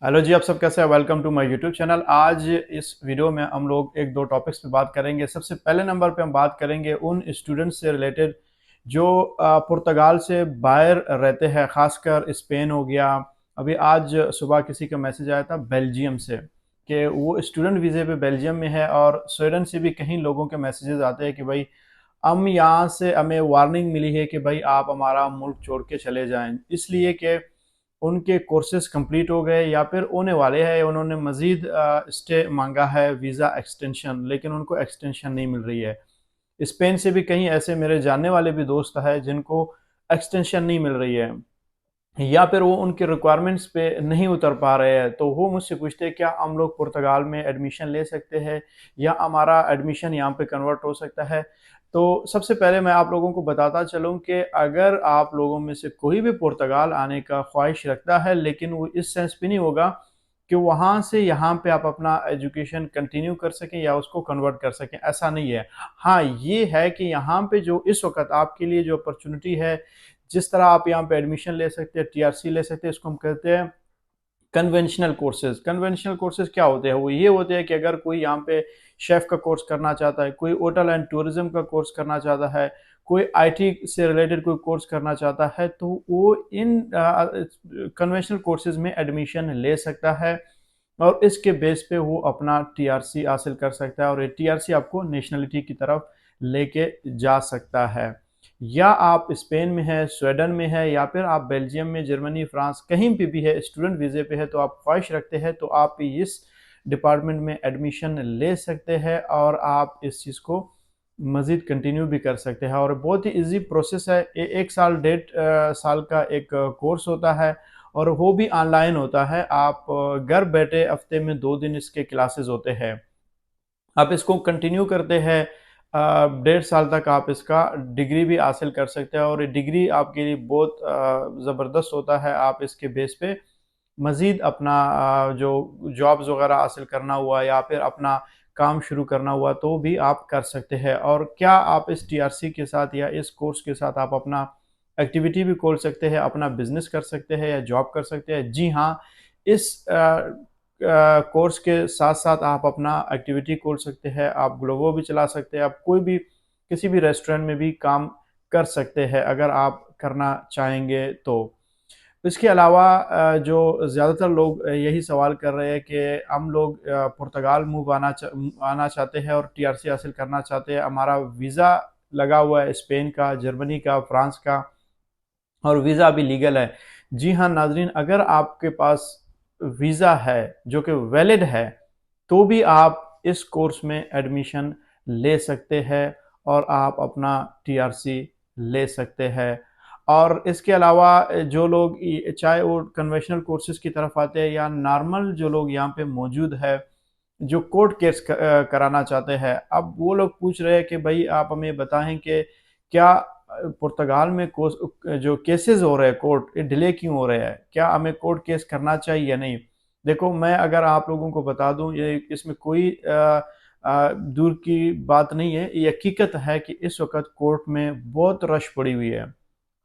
Hello जी, आप सब कैसे हैं? Welcome to my YouTube channel. आज इस वीडियो में हम लोग एक दो टॉपिक्स पे बात करेंगे। सबसे पहले नंबर पे हम बात करेंगे उन स्टूडेंट्स से रिलेटेड जो पुर्तगाल से बाहर रहते हैं, खासकर स्पेन हो गया। अभी आज सुबह किसी का मैसेज आया था बेल्जियम से कि वो स्टूडेंट वीज़े पे बेल्जियम में है, और स्वीडन से भी कहीं लोगों के मैसेजेस आते हैं कि भाई हम यहाँ से हमें वार्निंग मिली है कि भाई आप हमारा मुल्क छोड़ के चले जाएं, इसलिए कि उनके कोर्सेज कंप्लीट हो गए या फिर होने वाले हैं। उन्होंने मज़ीद स्टे मांगा है, वीज़ा एक्सटेंशन, लेकिन उनको एक्सटेंशन नहीं मिल रही है। स्पेन से भी कहीं ऐसे मेरे जानने वाले भी दोस्त हैं जिनको एक्सटेंशन नहीं मिल रही है, या फिर वो उनके रिक्वायरमेंट्स पे नहीं उतर पा रहे हैं। तो वो मुझसे पूछते हैं क्या हम लोग पुर्तगाल में एडमिशन ले सकते हैं या हमारा एडमिशन यहाँ पे कन्वर्ट हो सकता है। तो सबसे पहले मैं आप लोगों को बताता चलूँ कि अगर आप लोगों में से कोई भी पुर्तगाल आने का ख्वाहिश रखता है, लेकिन वो इस सेंस भी नहीं होगा कि वहाँ से यहाँ पे आप अपना एजुकेशन कंटिन्यू कर सकें या उसको कन्वर्ट कर सकें, ऐसा नहीं है। हाँ, ये है कि यहाँ पे जो इस वक्त आपके लिए जो अपॉर्चुनिटी है, जिस तरह आप यहाँ पे एडमिशन ले सकते हैं, टीआरसी ले सकते हैं, इसको हम कहते हैं कन्वेंशनल कोर्सेज। कन्वेंशनल कोर्सेज क्या होते हैं? वो ये होते हैं कि अगर कोई यहाँ पे शेफ का कोर्स करना चाहता है, कोई होटल एंड टूरिज्म का कोर्स करना चाहता है, कोई आईटी से रिलेटेड कोई कोर्स करना चाहता है, तो वो इन कन्वेंशनल कोर्सेज में एडमिशन ले सकता है, और इसके बेस पे वो अपना टीआरसी हासिल कर सकता है, और ये टीआरसी आपको नेशनलिटी की तरफ लेके जा सकता है। या आप स्पेन में है, स्वीडन में है, या फिर आप बेल्जियम में, जर्मनी, फ्रांस, कहीं पे भी है, स्टूडेंट वीज़े पे है, तो आप ख्वाहिश रखते हैं तो आप इस डिपार्टमेंट में एडमिशन ले सकते हैं, और आप इस चीज़ को मज़ीद कंटिन्यू भी कर सकते हैं। और बहुत ही ईज़ी प्रोसेस है। 1 साल, 1.5 साल का एक कोर्स होता है, और वो भी ऑनलाइन होता है। आप घर बैठे हफ्ते में 2 दिन इसके क्लासेस होते हैं। आप इसको कंटिन्यू करते हैं, 1.5 साल तक आप इसका डिग्री भी हासिल कर सकते हैं, और ये डिग्री आपके लिए बहुत ज़बरदस्त होता है। आप इसके बेस पे मज़ीद अपना जो जॉब्स वगैरह हासिल करना हुआ या फिर अपना काम शुरू करना हुआ तो भी आप कर सकते हैं। और क्या आप इस टीआरसी के साथ या इस कोर्स के साथ आप अपना एक्टिविटी भी खोल सकते हैं, अपना बिजनेस कर सकते हैं या जॉब कर सकते हैं? जी हाँ, इस कोर्स के साथ साथ आप अपना एक्टिविटी खोल सकते हैं, आप ग्लोबो भी चला सकते हैं, आप कोई भी किसी भी रेस्टोरेंट में भी काम कर सकते हैं अगर आप करना चाहेंगे तो। इसके अलावा जो ज़्यादातर लोग यही सवाल कर रहे हैं कि हम लोग पुर्तगाल मूव आना चाहते हैं और टीआरसी हासिल करना चाहते हैं। हमारा वीज़ा लगा हुआ है स्पेन का, जर्मनी का, फ्रांस का, और वीज़ा अभी लीगल है। जी हाँ नाज़रीन, अगर आपके पास वीज़ा है जो कि वैलिड है, तो भी आप इस कोर्स में एडमिशन ले सकते हैं, और आप अपना टीआरसी ले सकते हैं। और इसके अलावा जो लोग चाहे वो कन्वेंशनल कोर्सेज की तरफ आते हैं या नॉर्मल जो लोग यहाँ पे मौजूद है, जो कोर्ट केस कराना चाहते हैं, अब वो लोग पूछ रहे हैं कि भाई आप हमें बताएं कि क्या पुर्तगाल में जो केसेस हो रहे हैं कोर्ट, ये डिले क्यों हो रहे हैं, क्या हमें कोर्ट केस करना चाहिए या नहीं? देखो, मैं अगर आप लोगों को बता दूं, ये इसमें कोई दूर की बात नहीं है, ये हकीकत है कि इस वक्त कोर्ट में बहुत रश पड़ी हुई है।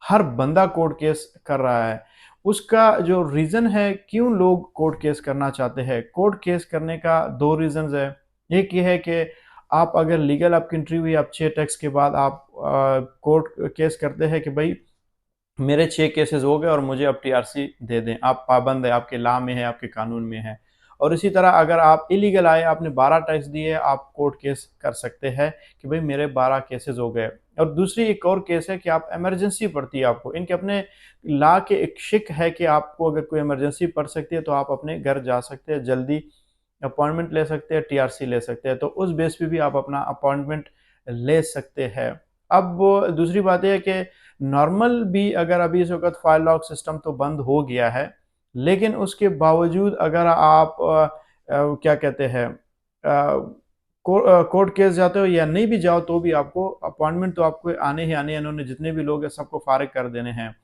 हर बंदा कोर्ट केस कर रहा है। उसका जो रीज़न है क्यों लोग कोर्ट केस करना चाहते हैं, कोर्ट केस करने का 2 रीज़न्स है। एक ये है कि आप अगर लीगल आपकी एंट्री हुई, आप 6 टैक्स के बाद आप कोर्ट केस करते हैं कि भई मेरे 6 केसेस हो गए और मुझे अब टीआरसी दे दें। आप पाबंद है, आपके लॉ में है, आपके कानून में है। और इसी तरह अगर आप इलीगल आए, आपने 12 टैक्स दिए, आप कोर्ट केस कर सकते हैं कि भई मेरे 12 केसेस हो गए। और दूसरी एक और केस है कि आप इमरजेंसी पड़ती है आपको। इनके अपने लॉ के एक शिक है कि आपको अगर कोई इमरजेंसी पड़ सकती है तो आप अपने घर जा सकते हैं, जल्दी अपॉइंटमेंट ले सकते हैं, टीआरसी ले सकते हैं। तो उस बेस पे भी आप अपना अपॉइंटमेंट ले सकते हैं। अब दूसरी बात ये है कि नॉर्मल भी अगर अभी इस वक़्त फाइल लॉक सिस्टम तो बंद हो गया है, लेकिन उसके बावजूद अगर आप क्या कहते हैं कोर्ट केस जाते हो या नहीं भी जाओ, तो भी आपको अपॉइंटमेंट तो आपको आने ही आने हैं। इन्होंने जितने भी लोग हैं सबको फारिग कर देने हैं।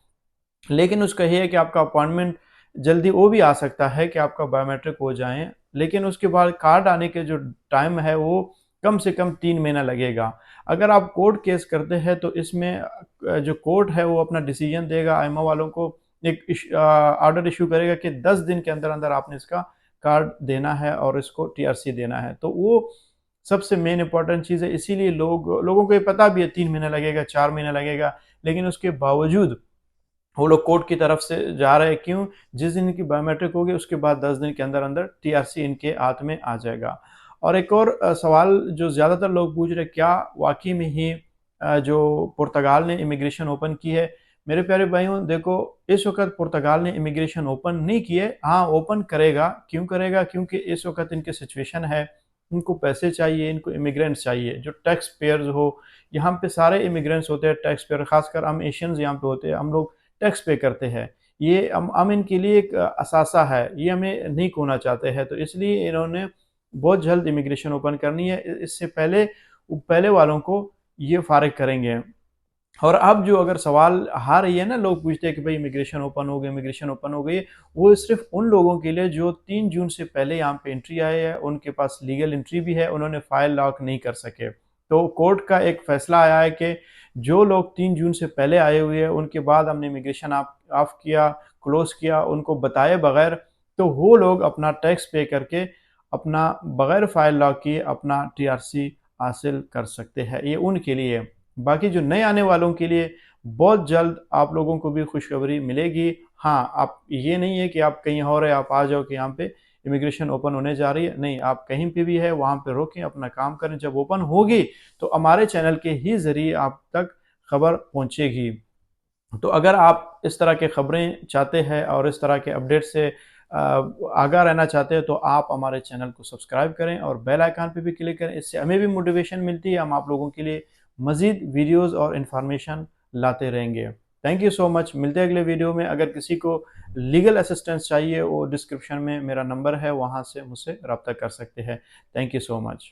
लेकिन उसका ये है कि आपका अपॉइंटमेंट जल्दी वो भी आ सकता है कि आपका बायोमेट्रिक हो जाए, लेकिन उसके बाद कार्ड आने के जो टाइम है वो कम से कम 3 महीना लगेगा। अगर आप कोर्ट केस करते हैं तो इसमें जो कोर्ट है वो अपना डिसीजन देगा आइमा वालों को, एक ऑर्डर इशू करेगा कि 10 दिन के अंदर अंदर आपने इसका कार्ड देना है और इसको टीआरसी देना है। तो वो सबसे मेन इंपॉर्टेंट चीज़ है, इसीलिए लोगों को ये पता भी है 3 महीने लगेगा, 4 महीने लगेगा, लेकिन उसके बावजूद वो लोग कोर्ट की तरफ से जा रहे हैं। क्यों? जिस दिन इनकी बायोमेट्रिक होगी उसके बाद 10 दिन के अंदर अंदर टीआरसी इनके हाथ में आ जाएगा। और एक और सवाल जो ज़्यादातर लोग पूछ रहे हैं, क्या वाकई में ही जो पुर्तगाल ने इमिग्रेशन ओपन की है? मेरे प्यारे भाइयों, देखो, इस वक्त पुर्तगाल ने इमिग्रेशन ओपन नहीं की है। हाँ, ओपन करेगा। क्यों करेगा? क्योंकि इस वक्त इनकी सिचुएशन है, इनको पैसे चाहिए, इनको इमिग्रेंट्स चाहिए जो टैक्स पेयर्स हो। यहाँ पे सारे इमिग्रेंट्स होते हैं टैक्स पेयर, खासकर हम एशियंस यहाँ पे होते हैं, हम लोग टैक्स पे करते हैं। ये हम इनके लिए एक असासा है, ये हमें नहीं खोना चाहते हैं, तो इसलिए इन्होंने बहुत जल्द इमिग्रेशन ओपन करनी है। इससे पहले पहले वालों को ये फारिग करेंगे। और अब जो अगर सवाल आ रही है ना, लोग पूछते हैं कि भाई इमिग्रेशन ओपन हो गई, इमिग्रेशन ओपन हो गई, वो सिर्फ उन लोगों के लिए जो 3 जून से पहले यहाँ पे एंट्री आए हैं, उनके पास लीगल एंट्री भी है, उन्होंने फाइल लॉक नहीं कर सके। तो कोर्ट का एक फैसला आया है कि जो लोग 3 जून से पहले आए हुए हैं, उनके बाद हमने इमिग्रेशन ऑफ किया, क्लोज किया, उनको बताए बगैर, तो वो लोग अपना टैक्स पे करके अपना बगैर फाइल लॉक किए अपना टीआरसी हासिल कर सकते हैं। ये उनके लिए। बाकी जो नए आने वालों के लिए बहुत जल्द आप लोगों को भी खुशखबरी मिलेगी। हाँ, आप ये नहीं है कि आप कहीं और है, आप आ जाओ कि यहाँ पे इमिग्रेशन ओपन होने जा रही है। नहीं, आप कहीं पे भी है वहाँ पे रोकें, अपना काम करें। जब ओपन होगी तो हमारे चैनल के ही ज़रिए आप तक खबर पहुँचेगी। तो अगर आप इस तरह की खबरें चाहते हैं और इस तरह के अपडेट से आगाह रहना चाहते हैं, तो आप हमारे चैनल को सब्सक्राइब करें और बेल आइकन पे भी क्लिक करें। इससे हमें भी मोटिवेशन मिलती है, हम आप लोगों के लिए मज़ीद वीडियोज़ और इन्फॉर्मेशन लाते रहेंगे। Thank you so much. मिलते हैं अगले वीडियो में। अगर किसी को लीगल असिस्टेंस चाहिए, वो डिस्क्रिप्शन में मेरा नंबर है, वहाँ से मुझसे रब्ता कर सकते हैं। Thank you so much.